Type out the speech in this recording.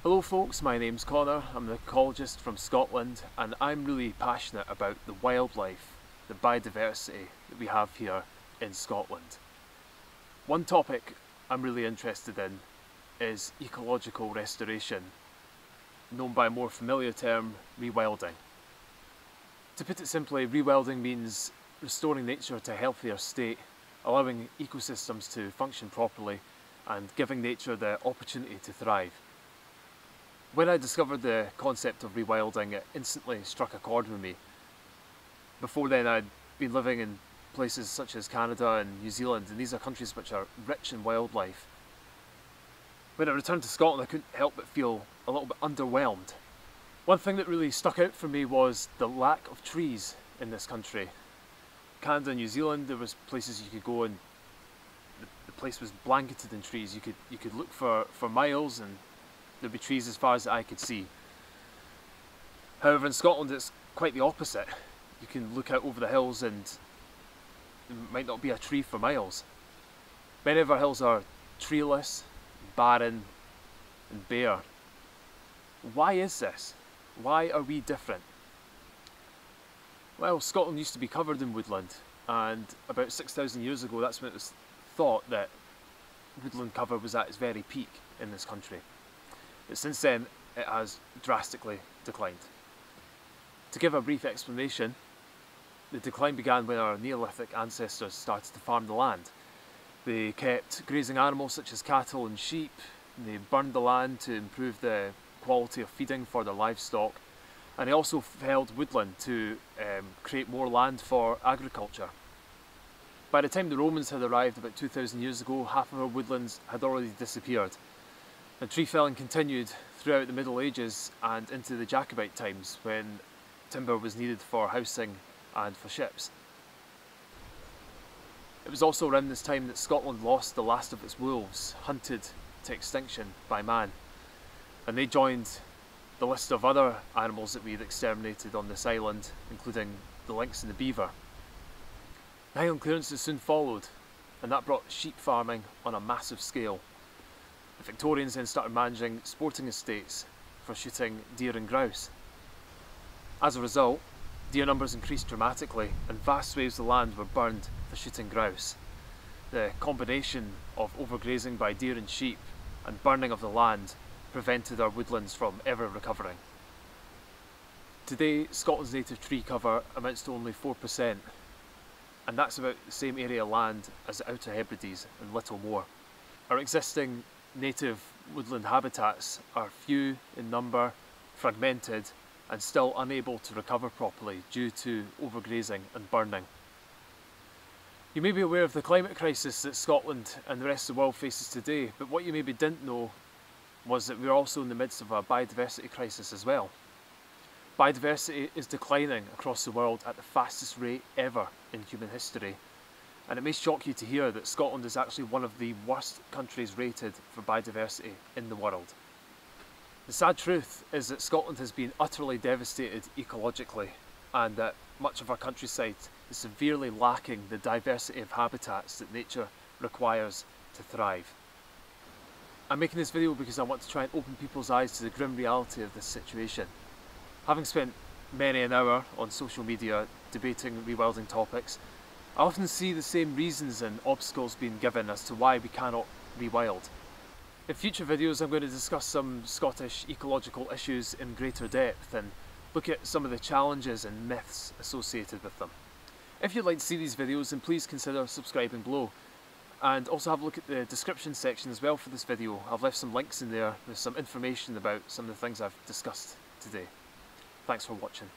Hello folks, my name's Connor, I'm an ecologist from Scotland and I'm really passionate about the wildlife, the biodiversity that we have here in Scotland. One topic I'm really interested in is ecological restoration, known by a more familiar term, rewilding. To put it simply, rewilding means restoring nature to a healthier state, allowing ecosystems to function properly and giving nature the opportunity to thrive. When I discovered the concept of rewilding, it instantly struck a chord with me. Before then I'd been living in places such as Canada and New Zealand, and these are countries which are rich in wildlife. When I returned to Scotland I couldn't help but feel a little bit underwhelmed. One thing that really stuck out for me was the lack of trees in this country. Canada and New Zealand, there was places you could go and the place was blanketed in trees. You could look for miles and there'd be trees as far as the eye could see. However, in Scotland it's quite the opposite. You can look out over the hills and there might not be a tree for miles. Many of our hills are treeless, barren and bare. Why is this? Why are we different? Well, Scotland used to be covered in woodland, and about 6,000 years ago that's when it was thought that woodland cover was at its very peak in this country. But since then it has drastically declined. To give a brief explanation, the decline began when our Neolithic ancestors started to farm the land. They kept grazing animals such as cattle and sheep, and they burned the land to improve the quality of feeding for their livestock, and they also felled woodland to create more land for agriculture. By the time the Romans had arrived about 2,000 years ago, half of our woodlands had already disappeared. And tree felling continued throughout the Middle Ages and into the Jacobite times when timber was needed for housing and for ships. It was also around this time that Scotland lost the last of its wolves, hunted to extinction by man. And they joined the list of other animals that we had exterminated on this island, including the lynx and the beaver. The Highland clearances soon followed, and that brought sheep farming on a massive scale. The Victorians then started managing sporting estates for shooting deer and grouse. As a result, deer numbers increased dramatically and vast swathes of land were burned for shooting grouse. The combination of overgrazing by deer and sheep and burning of the land prevented our woodlands from ever recovering. Today, Scotland's native tree cover amounts to only 4%, and that's about the same area of land as the Outer Hebrides and little more. Our existing native woodland habitats are few in number, fragmented, and still unable to recover properly due to overgrazing and burning. You may be aware of the climate crisis that Scotland and the rest of the world faces today, but what you maybe didn't know was that we're also in the midst of a biodiversity crisis as well. Biodiversity is declining across the world at the fastest rate ever in human history, and it may shock you to hear that Scotland is actually one of the worst countries rated for biodiversity in the world. The sad truth is that Scotland has been utterly devastated ecologically, and that much of our countryside is severely lacking the diversity of habitats that nature requires to thrive. I'm making this video because I want to try and open people's eyes to the grim reality of this situation. Having spent many an hour on social media debating rewilding topics, I often see the same reasons and obstacles being given as to why we cannot rewild. In future videos I'm going to discuss some Scottish ecological issues in greater depth and look at some of the challenges and myths associated with them. If you'd like to see these videos, then please consider subscribing below. And also have a look at the description section as well for this video. I've left some links in there with some information about some of the things I've discussed today. Thanks for watching.